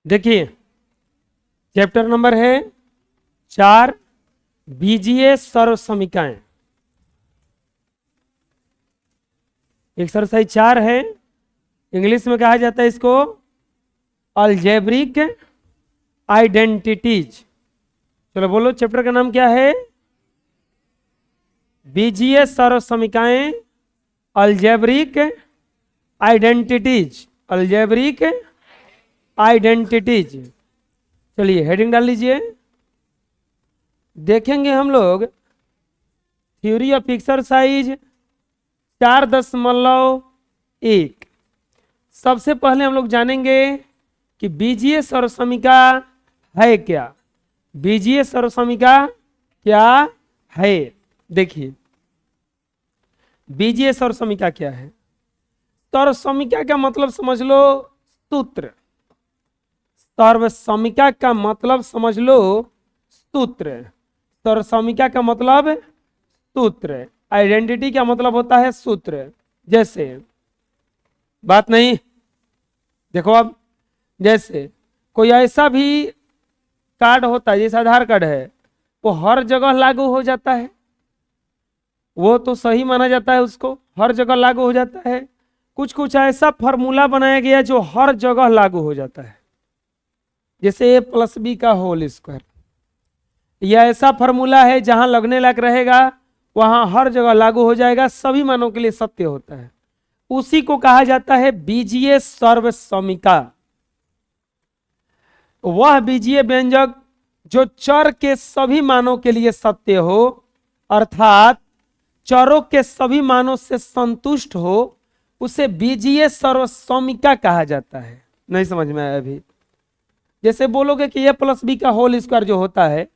देखिए chapter number है 4, बीजीय सर्वसमीकाएं। एक्सरसाइज 4 है, इंग्लिश में कहा जाता है इसको अलजेब्रिक आइडेंटिटीज। चलो बोलो, चैप्टर का नाम क्या है? बीजीय सर्वसमीकाएं, अलजेब्रिक आइडेंटिटीज। Algebraic identities. चलिए हेडिंग डाल लीजिए। देखेंगे हम लोग थ्योरी ऑफ एक्सरसाइज 4.1। सबसे पहले हम लोग जानेंगे कि बीजीय सर्वसमीका है क्या। बीजीय सर्वसमीका क्या है? देखिए बीजीय सर्वसमीका क्या है। सर्वसमीका का मतलब समझ लो सूत्र। सर्वसमीका का मतलब समझ लो सूत्र। सर्वसमीका का मतलब सूत्र। आइडेंटिटी का मतलब होता है सूत्र। जैसे बात नहीं, देखो अब जैसे कोई ऐसा भी कार्ड होता है जैसे आधार कार्ड है, वो हर जगह लागू हो जाता है, वो तो सही माना जाता है, उसको हर जगह लागू हो जाता है। कुछ कुछ ऐसा फॉर्मूला बनाया गया जो हर जगह लागू हो जाता है, जैसे a+b का होल स्क्वायर। यह ऐसा फॉर्मूला है जहां लगने लायक रहेगा वहां हर जगह लागू हो जाएगा, सभी मानों के लिए सत्य होता है। उसी को कहा जाता है बीजीय सर्वसमीका। वह बीजीय व्यंजक जो चर के सभी मानों के लिए सत्य हो, अर्थात चरों के सभी मानों से संतुष्ट हो, उसे बीजीय सर्वसमीका कहा जाता है। नहीं समझ में आया अभी? जैसे बोलोगे कि a+b का होल स्क्वायर जो होता है,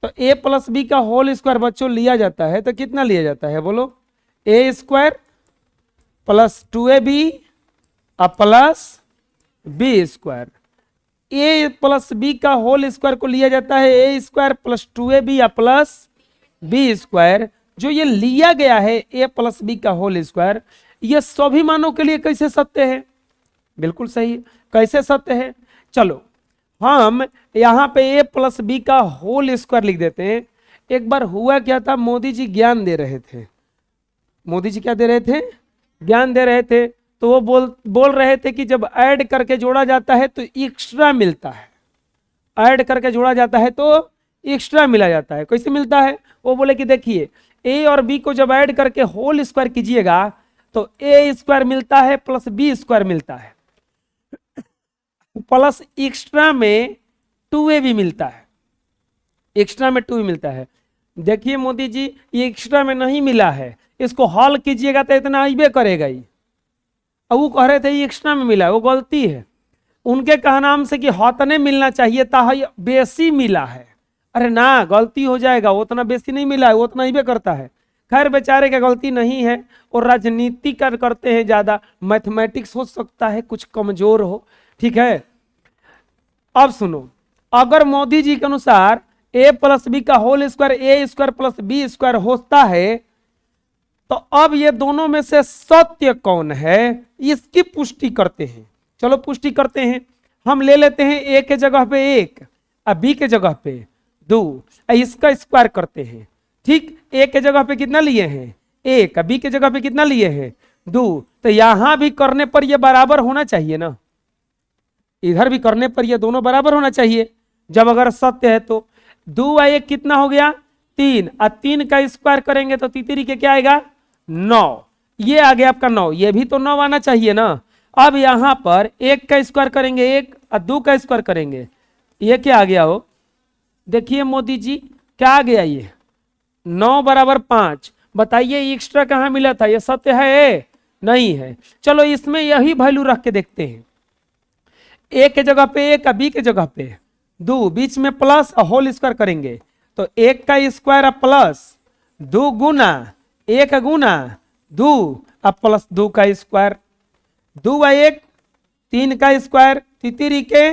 तो a+b का होल स्क्वायर बच्चों लिया जाता है तो कितना लिया जाता है बोलो? a² + 2ab plus b²। a+b का होल स्क्वायर को लिया जाता है a² + 2ab प्लस b²। जो ये लिया गया है a+b का होल स्क्वायर, ये सभी मानों के लिए कैसे सत्य है? बिल्कुल सही। कैसे सत्य है? चलो हम यहाँ पे a+b का होल स्क्वायर लिख देते हैं। एक बार हुआ क्या था, मोदी जी ज्ञान दे रहे थे। मोदी जी क्या दे रहे थे? ज्ञान दे रहे थे। तो वो बोल रहे थे कि जब ऐड करके जोड़ा जाता है तो एक्स्ट्रा मिलता है। ऐड करके जोड़ा जाता है तो एक्स्ट्रा मिला जाता है। कैसे मिलता है? वो बोले कि देखिए a और b को जब ऐड करके होल स्क्वायर कीजिएगा तो a² मिलता है प्लस b² मिलता है, प्लस एक्स्ट्रा में 2ab मिलता है। एक्स्ट्रा में 2 मिलता है। देखिए मोदी जी, ये एक्स्ट्रा में नहीं मिला है, इसको हल कीजिएगा तो इतना आइबे करेगा ही। अब वो कह रहे थे ये एक्स्ट्रा में मिला है, वो गलती है। उनके कहनाम से कि हतने मिलना चाहिए था, बेसी मिला है। अरे ना, गलती हो जाएगा, उतना बेसी नहीं मिला है, वो उतना आइबे करता है। खैर बेचारे का गलती नहीं है, और राजनीति करते हैं ज्यादा। मैथमेटिक्स हो सकता है कुछ कमजोर हो, ठीक है। अब सुनो, अगर मोदी जी के अनुसार a+b का होल स्क्वायर a² + b² होता है, तो अब ये दोनों में से सत्य कौन है इसकी पुष्टि करते हैं। चलो पुष्टि करते हैं। हम ले लेते हैं a के जगह पे 1 और b के जगह पे 2, इसका स्क्वायर करते हैं। ठीक, a के जगह पे कितना लिए हैं? 1। b के जगह पे कितना लिए हैं? 2। तो यहां भी करने पर ये बराबर होना चाहिए ना, इधर भी करने पर ये दोनों बराबर होना चाहिए जब अगर सत्य है तो। 2 और 1 कितना हो गया? 3, और 3 का स्क्वायर करेंगे तो 3 के क्या आएगा? 9। ये आ गया आपका 9, ये भी तो 9 आना चाहिए ना। अब यहां पर 1 का स्क्वायर करेंगे 1, और 2 का स्क्वायर करेंगे, ये क्या आ गया हो? देखिए मोदी जी क्या आ गया? ये 9 = 5। बताइए एक्स्ट्रा कहां मिला था? ये सत्य है? नहीं है। चलो इसमें यही वैल्यू रख के देखते हैं। a के जगह पे 1, b के जगह पे 2, बीच में प्लस होल स्क्वायर करेंगे तो 1 का स्क्वायर प्लस 2 गुना 1 गुना 2 प्लस 2 का स्क्वायर। 2 और 1 3 का स्क्वायर, तितरी के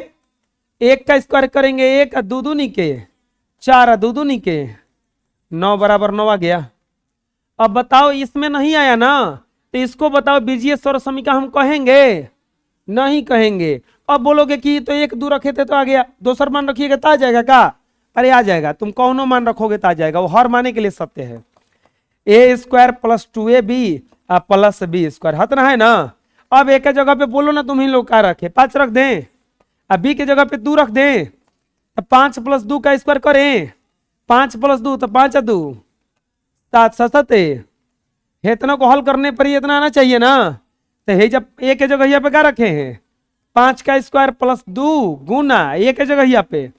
1 का स्क्वायर करेंगे 1, और 2 दूनी के 4, और 2 दूनी के 9 = 9 आ गया। अब बताओ इसमें नहीं आया ना, तो इसको बताओ बीजीय सर्वसमीका हम कहेंगे? नहीं कहेंगे। अब बोलोगे कि तो एक दो रखे थे तो आ गया, दूसरा मान रखिएगा तो आ जाएगा का? अरे आ जाएगा, तुम कौनो मान रखोगे तो आ जाएगा, वो हर माने के लिए सत्य है। A square plus 2ab plus b square हतना है ना। अब एक जगह पे बोलो ना तुम ही लोग क्या रखे, 5 रख दें, अब बी के जगह पे 2 रख दें, तो 5 + 2 का स्क्वायर करें, 5 + 2 तो 5 2 7 7 इतना को हल करने पर ही इतना आना चाहिए ना। तो हे जब ए के जगह पे क्या रखे हैं, 5 का स्क्वायर प्लस 2 गुना ए के जगह पे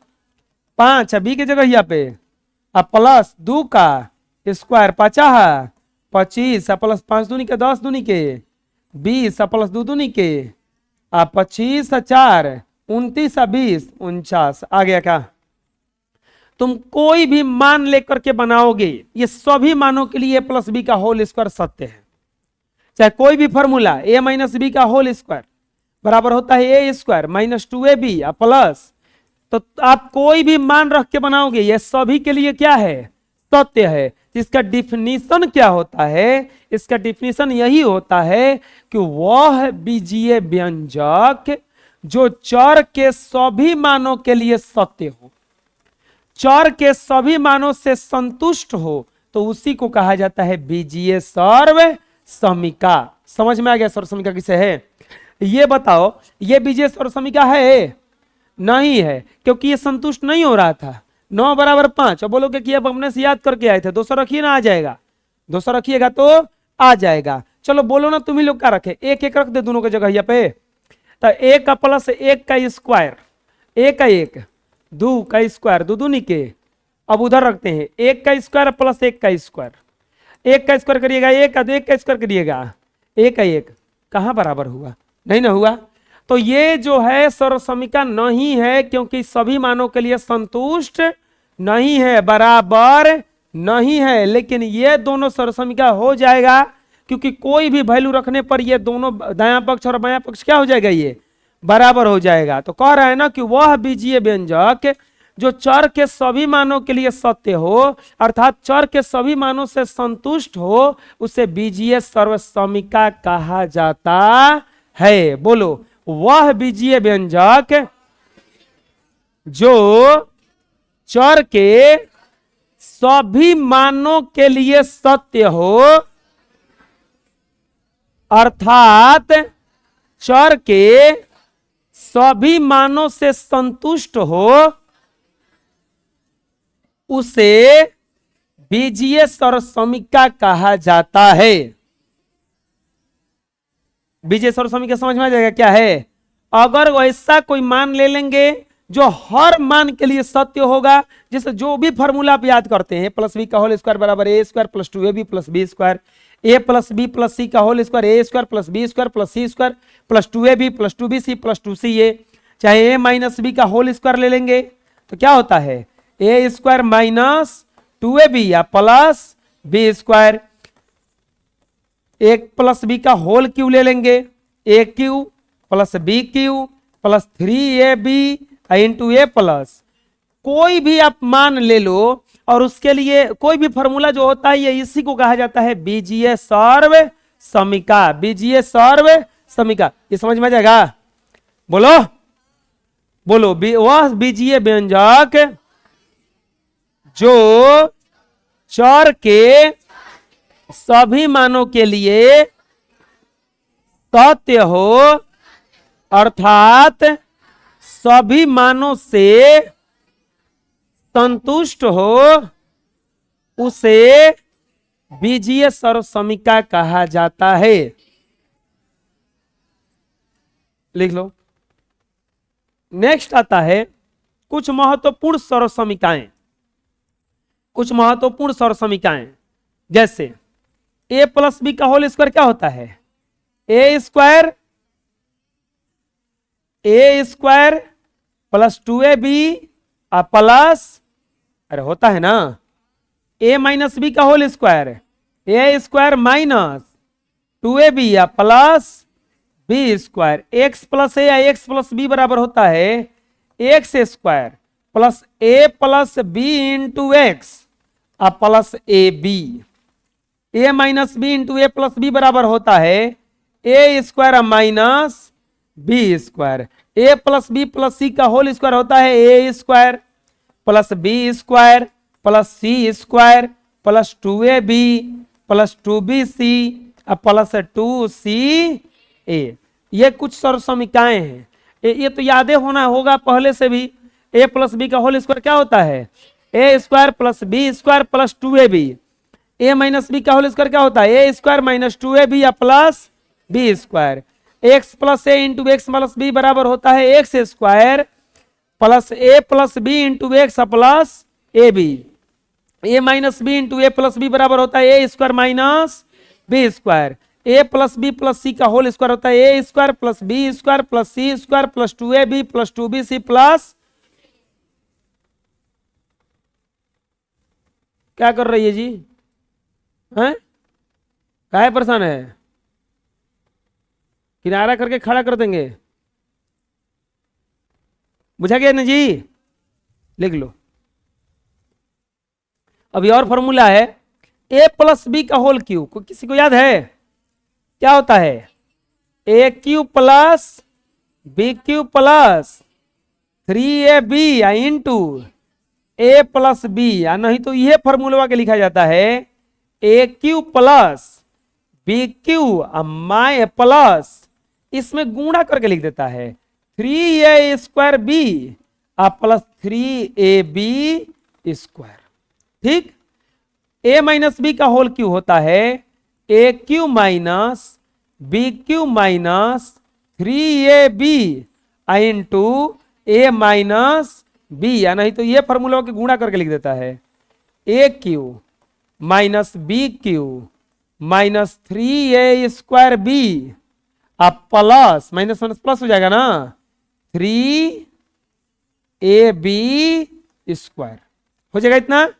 5, बी के जगह पे अब प्लस 2 का स्क्वायर 50 25 प्लस 5 दूनी के 10 दूनी के 20 प्लस 2 दूनी के 25 4 29 20 49 आ गया क्या? तुम कोई भी मान लेकर के बनाओगे, ये सभी मानों के लिए a प्लस बी का होल स्क्वायर सत्य है। चाहे कोई भी फॉर्मूला a माइनस बी का होल स्क्वायर बराबर होता है a square minus 2ab plus, तो आप कोई भी मान रख के बनाओगे ये सभी के लिए क्या है, सत्य है। इसका डिफिनीशन क्या होता है, इसका डिफिनीशन यही होता है कि वह बीजीय व्यंजक जो चर के सभी मानों के लिए सत्य हो, चर के सभी मानों से संतुष्ट हो, तो उसी को कहा जाता है बीजीय सर्व समीका। समझ में आ गया सर्व समीका किसे है? ये बताओ, ये बीजीय सर्व समीका है? नहीं है, क्योंकि ये संतुष्ट नहीं हो रहा था। 9 = 5, अब बोलोगे कि अब हमने से याद करके आए थे, दूसरा रखिए ना, आ जाएगा, दूसरा रखिएगा तो आ जाएगा। चलो बोलो ना तुम ही लोग क्या रखे, एक एक रख दे दोनों के जगह पे, तो 1 का प्लस 1 का स्क्वायर, 1 का 1 2 का स्क्वायर 2 दूनी के, अब उधर रखते हैं 1 का स्क्वायर प्लस 1 का स्क्वायर, 1 का स्क्वायर करिएगा 1 का, तो 1 का स्क्वायर करिएगा 1 का 1, कहां बराबर हुआ? नहीं ना हुआ। तो ये जो है सर्व समीका नहीं है, क्योंकि सभी मानों के लिए संतुष्ट नहीं है, बराबर नहीं है। लेकिन ये दोनों सर्व समीका हो जाएगा, क्योंकि कोई भी वैल्यू रखने पर ये दोनों दायां पक्ष और बायां पक्ष क्या हो जाएगा, ये बराबर हो जाएगा। तो कह रहा है ना कि वह बीजीय व्यंजक जो चर के सभी मानों के लिए सत्य हो, अर्थात चर के सभी मानों से संतुष्ट हो, उसे बीजीय सर्व समीका कहा जाता है। बोलो, वह बीजीय व्यंजक जो चर के सभी मानों के लिए सत्य हो, अर्थात चर के सभी मानों से संतुष्ट हो, उसे बीजीय सर्व समीका कहा जाता है। बीजीय सर्व समीका समझ में आ जाएगा क्या है? अगर वैसा कोई मान ले लेंगे जो हर मान के लिए सत्य होगा, जैसे जो भी फॉर्मूला आप याद करते हैं, प्लस बी का होल स्क्वायर बराबर a square plus 2ab plus b square, a plus b plus c का whole square a square plus b square plus c square plus 2ab plus 2bc plus 2ca, चाहे a minus b का whole square ले लेंगे तो क्या होता है, a square minus 2ab या प्लस बी स्क्वायर, एक प्लस बी का होल क्यू ले लेंगे, a cube plus b cube plus 3ab into a plus, कोई भी आप मान ले लो, और उसके लिए कोई भी फॉर्मूला जो होता है ये इसी को कहा जाता है बीजीय सर्व समीका। बीजीय सर्व समीका, ये समझ में आ जाएगा? बोलो बोलो, वह बीजीय व्यंजक जो चर के सभी मानों के लिए सत्य हो, अर्थात सभी मानों से संतुष्ट हो, उसे बीजीय सर्व समीका कहा जाता है। लिख लो। नेक्स्ट आता है कुछ महत्वपूर्ण सर्व समीकाएं। कुछ महत्वपूर्ण सर्व समीकाएं जैसे a प्लस बी का होल स्क्वायर क्या होता है, a square plus 2ab plus, अरे होता है ना, a माइनस बी का whole square, a square minus 2ab plus b square, x plus a या एक्स प्लस बी बराबर होता है x square plus a plus b into x plus a b, a minus b into a plus b बराबर होता है a square minus b square. A plus b plus c का whole square होता है a square plus b square plus c square plus 2ab plus 2bc plus 2ca। ये कुछ सर्वसमीकाएं हैं, ये तो यादें होना होगा पहले से भी। ए प्लस बी का होल स्क्वायर क्या होता है? A square plus b square plus 2ab। A minus b का होल स्क्वायर क्या होता है? ए स्क्वायर माइनस 2ab या plus b square. X plus a into x plus b बराबर होता है x square plus a plus b into x plus a b. A minus b into a plus b बराबर होता है a square minus b square. A plus b plus c का whole square होता है a square plus b square plus c square plus 2ab plus 2bc plus. क्या कर रही है जी? हैं? काहे परेशान है? किनारा करके खड़ा कर देंगे। बुझा गया ना जी? लिख लो। अभी और फॉर्मूला है ए प्लस बी का होल क्यू, किसी को याद है क्या होता है? A cube plus b cube plus 3ab into a plus b, या नहीं तो यह फॉर्मूला के लिखा जाता है a cube plus b cube माई प्लस, इसमें गुणा करके लिख देता है 3a square b plus 3ab square. ठीक, a माइनस बी का होल क्यू होता है a cube minus b cube minus 3ab into a minus b, या नहीं तो ये फॉर्मूला के गुणा करके लिख देता है a cube minus b cube minus 3a square b plus minus minus plus हो जाएगा ना 3ab स्क्वायर हो जाएगा इतना।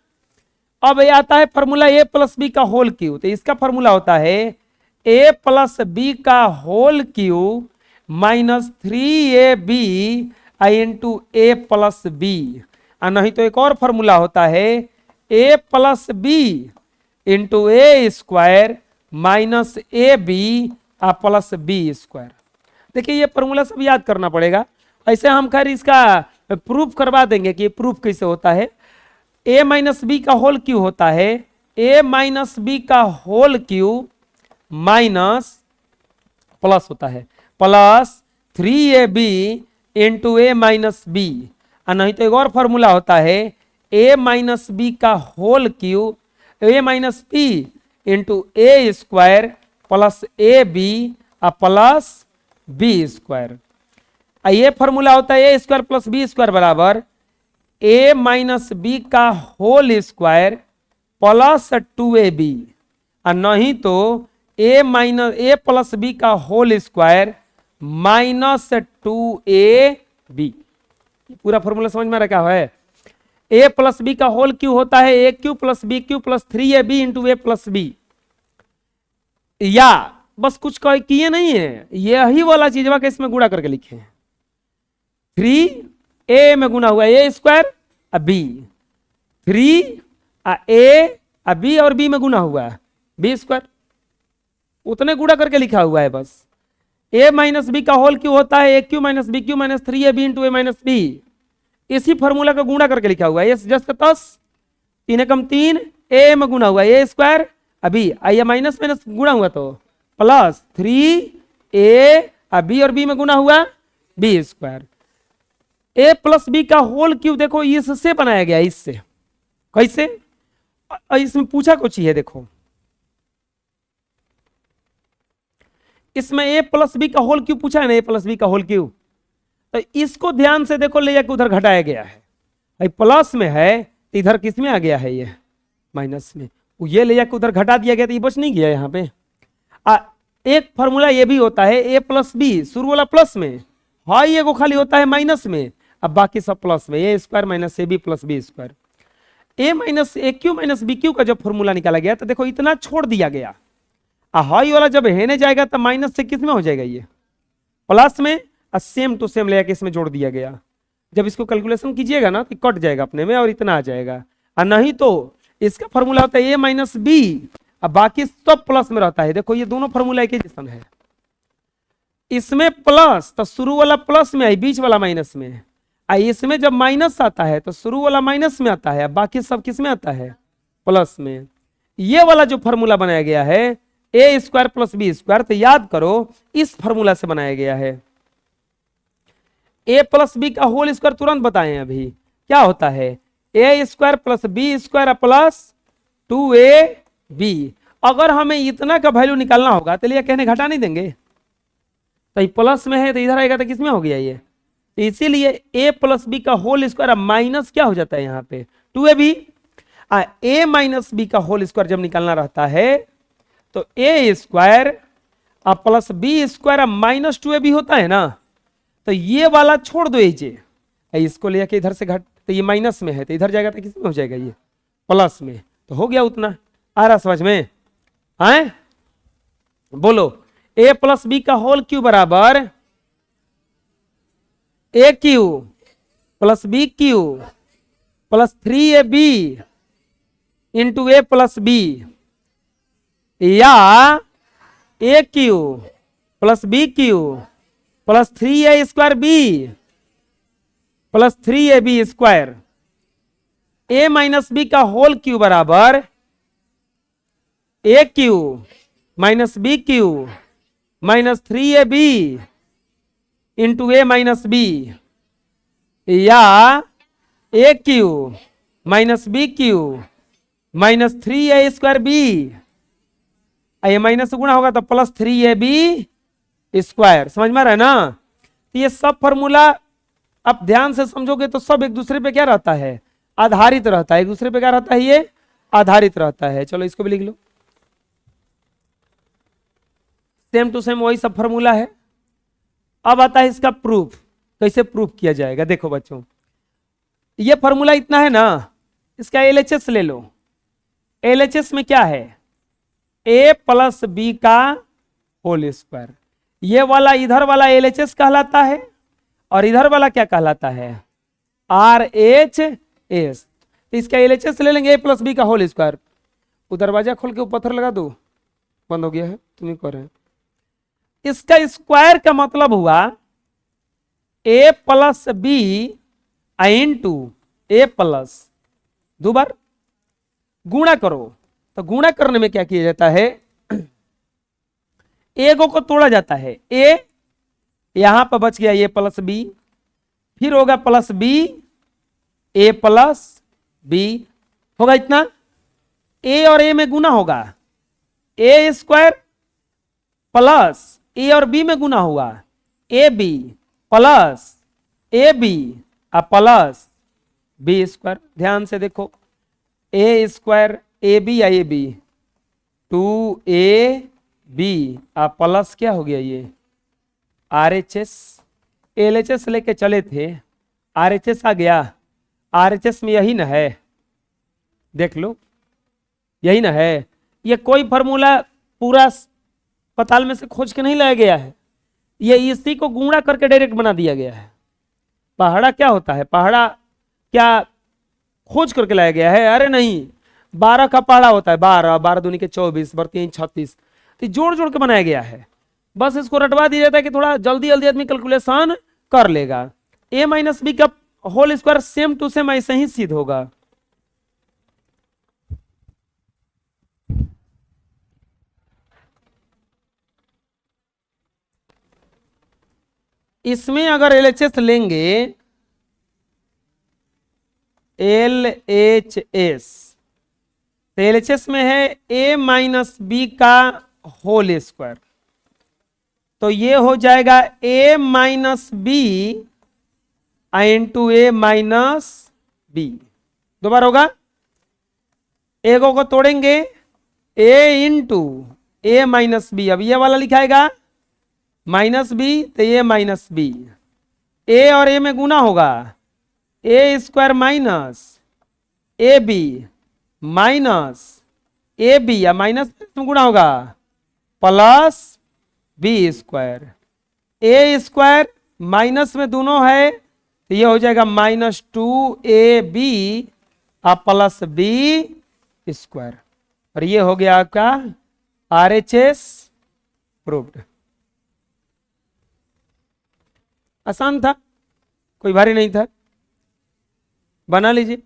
अब ये आता है फॉर्मूला ए प्लस बी का होल क्यू, तो इसका फॉर्मूला होता है ए प्लस बी का whole cube minus 3ab into a plus b, नहीं तो एक और फॉर्मूला होता है a plus b into a square minus a b plus b square. देखिए ये फॉर्मूला सब याद करना पड़ेगा, ऐसे हम खैर इसका प्रूफ करवा देंगे कि प्रूफ कैसे होता है। ए माइनस बी का होल क्यू होता है ए माइनस बी का होल क्यू माइनस प्लस होता है plus 3ab into a minus b, नहीं तो एक और फॉर्मूला होता है ए माइनस बी का whole cube a minus b into a square plus a b plus b square. ये फॉर्मूला होता है a square plus b square बराबर ए माइनस बी का होल स्क्वायर प्लस 2ab, नहीं तो a minus a plus b का whole square minus 2ab। पूरा formula समझ में रखा है। ए प्लस बी का होल क्यू होता है a cube plus b cube plus 3ab into a plus b, या बस कुछ किए नहीं है, यही वाला चीज का इसमें गुणा करके लिखे हैं 3a में गुना हुआ ए स्क्वायर बी, 3a बी और बी में गुना हुआ बी स्क्वायर, उतने गुणा करके लिखा हुआ है बस। ए माइनस बी का होल क्यू होता है a cube minus b cube minus 3ab into a minus b, इसी फॉर्मूला का गुणा करके लिखा हुआ है। ये जस्ट तस 3 एकम 3 ए में गुना हुआ ए स्क्वायर अभी आइए माइनस माइनस गुणा हुआ तो प्लस 3a बी और बी में गुना हुआ B square. A plus b का होल क्यू देखो इससे बनाया गया, इससे कैसे? इसमें पूछा कुछ ही है, देखो इसमें ए प्लस बी का होल क्यू पूछा है ना, ए प्लस बी का होल क्यू, तो इसको ध्यान से देखो ले जाकर उधर घटाया गया है। प्लस में है तो इधर किस में आ गया है? ये माइनस में, ये ले जाकर उधर घटा दिया गया तो ये बच नहीं गया यहाँ पे। एक फॉर्मूला ये भी होता है ए प्लस बी, शुरू वाला प्लस में, हाँ ये को खाली होता है माइनस में, अब बाकी सब प्लस में, a square minus a b plus b square. A minus a cube minus b cube का जब फॉर्मूला निकाला गया तो देखो इतना छोड़ दिया गया, हाई वाला जब हेने जाएगा तो माइनस से किस में हो जाएगा? ये प्लस में, सेम टू सेम लेके इसमें जोड़ दिया गया। जब इसको कैलकुलेशन कीजिएगा ना तो कट जाएगा अपने में और इतना आ जाएगा, और नहीं तो इसका फॉर्मूला होता है ए माइनस बी, अब बाकी सब प्लस में रहता है। देखो ये दोनों फॉर्मूला एक ही जैसा है। इसमें प्लस तो शुरू वाला प्लस में आई, बीच वाला माइनस में आई। इसमें जब माइनस आता है तो शुरू वाला माइनस में आता है, बाकी सब किस में आता है, प्लस में। ये वाला जो फॉर्मूला बनाया गया है a square plus b square, तो याद करो इस फॉर्मूला से बनाया गया है। ए प्लस बी का होल स्क्वायर तुरंत बताएं अभी क्या होता है, a square plus b square plus 2ab। अगर हमें इतना का वैल्यू निकालना होगा तो ये कहने घटा नहीं देंगे, तो ये प्लस में है तो इधर आएगा तो किसमें हो गया ये, तो इसीलिए a प्लस बी का होल स्क्वायर माइनस क्या हो जाता है यहाँ पे 2ab। a माइनस बी का होल स्क्वायर जब निकालना रहता है तो a square plus b square minus 2ab होता है ना, तो ये वाला छोड़ दो, इसको लेके इधर से घट, तो ये माइनस में है तो इधर जाएगा तो किसमें हो जाएगा ये प्लस में, तो हो गया उतना। आ रहा समझ में, आए बोलो a प्लस बी का होल क्यू बराबर a cube plus b cube plus 3ab into a plus b, या a cube plus b cube plus 3a square b plus 3ab square. a minus b का whole cube बराबर a cube minus b cube minus 3ab into a minus b, या a cube minus b cube minus 3a square b, ये minus से गुणा होगा तो plus 3ab square. समझ में आ रहा है ना, तो ये सब फॉर्मूला आप ध्यान से समझोगे तो सब एक दूसरे पे क्या रहता है, आधारित रहता है, एक दूसरे पे क्या रहता है, ये आधारित रहता है। चलो इसको भी लिख लो, सेम टू सेम वही सब फॉर्मूला है। अब आता है इसका प्रूफ, कैसे प्रूफ किया जाएगा। देखो बच्चों ये फॉर्मूला इतना है ना, इसका एलएचएस ले लो। एलएचएस में क्या है, ए प्लस बी का होल स्क्वायर, ये वाला इधर वाला एलएचएस कहलाता है और इधर वाला क्या कहलाता है, आरएचएस। तो इसका एलएचएस ले लेंगे ए प्लस बी का होल स्क्वायर। वो दरवाजा खोल के वो पत्थर लगा दो, बंद हो गया है, तुम ही कर रहे हैं। इसका स्क्वायर का मतलब हुआ ए plus b into a plus, दो बार गुणा करो। तो गुणा करने में क्या किया जाता है, एगो को तोड़ा जाता है, ए यहां पर बच गया ए प्लस बी, फिर होगा plus b a plus B, होगा इतना। ए और ए में गुना होगा, ए स्क्वायर प्लस ए और बी में गुना हुआ a b plus a b plus b square. ध्यान से देखो, ए स्क्वायर ए बी या ए बी 2ab प्लस क्या हो गया ये आरएचएस। एलएचएस लेके चले थे, आरएचएस आ गया, आरएचएस में यही ना है, देख लो यही ना है। ये कोई फॉर्मूला पूरा अस्पताल में से खोज के नहीं लाया गया है, ये इसी को गुणा करके डायरेक्ट बना दिया गया है। पहाड़ा क्या होता है, पहाड़ा क्या खोज करके लाया गया है, अरे नहीं, 12 का पहाड़ा होता है, 12 12 दूनी के 24 3 36, तो जोड़ जोड़ के बनाया गया है। बस इसको रटवा दिया जाता है कि थोड़ा जल्दी जल्दी आदमी कैलकुलेशन कर लेगा। ए माइनस बी का whole square same to same ऐसे ही सिद्ध होगा। इसमें अगर एलएचएस लेंगे, एलएचएस, तो एलएचएस में है ए माइनस बी का होल स्क्वायर, तो ये हो जाएगा ए minus b into a minus B, दो बार होगा। एगो को तोड़ेंगे, ए इंटू ए माइनस बी, अब ये वाला लिखाएगा माइनस बी, तो ए माइनस बी, ए और ए में गुना होगा, a square minus a b minus a b, या माइनस में गुणा होगा plus b square. A square minus में दोनों है तो ये हो जाएगा -2ab प्लस बी स्क्वायर, और ये हो गया आपका आरएचएस प्रूव्ड। आसान था, कोई भारी नहीं था, बना लीजिए।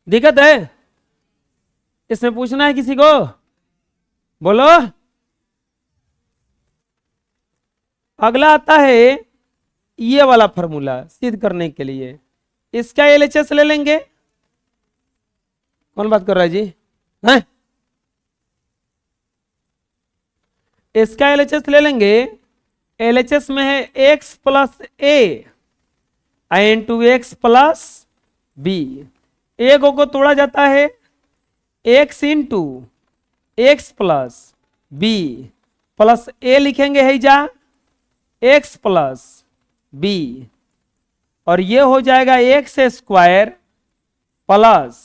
दिक्कत है इसमें पूछना है किसी को? बोलो। अगला आता है ये वाला फॉर्मूला सिद्ध करने के लिए, इसका एलएचएस ले लेंगे। कौन बात कर रहा है जी? हैं? इसका एलएचएस ले लेंगे। एलएचएस में है x plus a into x plus b. A को तोड़ा जाता है, x into x plus b plus a लिखेंगे है जा एक्स प्लस बी, और ये हो जाएगा x square plus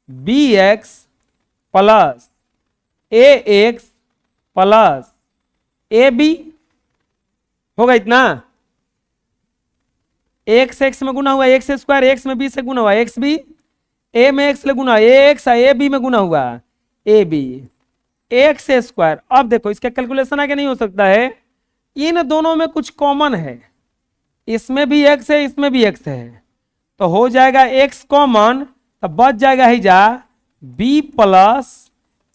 b x plus a x plus a b. होगा इतना। एक्स एक्स में गुना हुआ एक्स स्क्वायर, एक्स में बी से गुना हुआ एक्स बी, ए में एक्स ले गुना ए एक्स, ए बी में गुना हुआ ए बी, एक्स स्क्वायर। अब देखो इसका कैलकुलेशन आगे नहीं हो सकता है, इन दोनों में कुछ कॉमन है, इसमें भी एक्स है इसमें भी एक्स है, तो हो जाएगा एक्स कॉमन, तो बच जाएगा ही जा b plus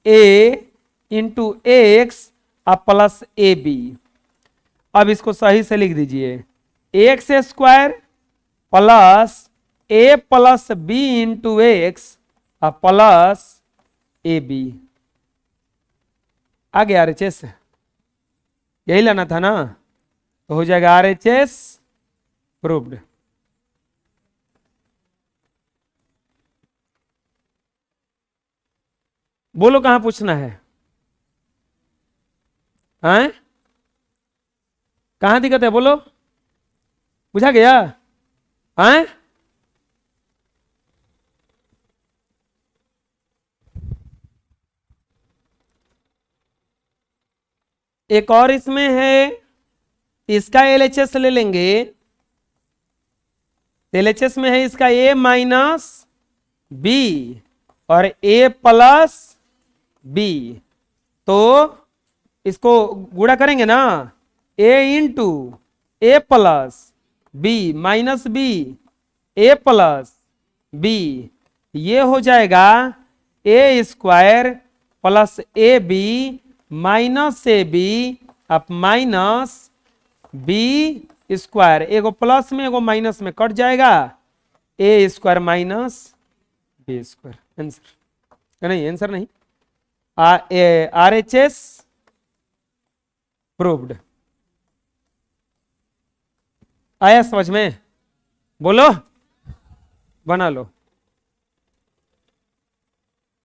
a into x plus a b. अब इसको सही से लिख दीजिए, x square plus a plus b into x plus a b. आ गया आरएचएस, यही लाना था ना, तो हो जाएगा आरएचएस प्रूव्ड। बोलो कहां पूछना है? हैं? कहां दिक्कत है बोलो, बुझा गया? हैं? एक और इसमें है, इसका एलएचएस ले लेंगे। एलएचएस में है इसका ए माइनस बी और ए प्लस बी, तो इसको गुणा करेंगे ना, a into a plus b minus b a plus b, ये हो जाएगा a square plus a b minus a b अब माइनस बी स्क्वायर, एगो प्लस में एगो माइनस में कट जाएगा, a square minus b square. Answer नहीं, आंसर नहीं, आरएचएस प्रूव्ड। आया समझ में? बोलो, बना लो।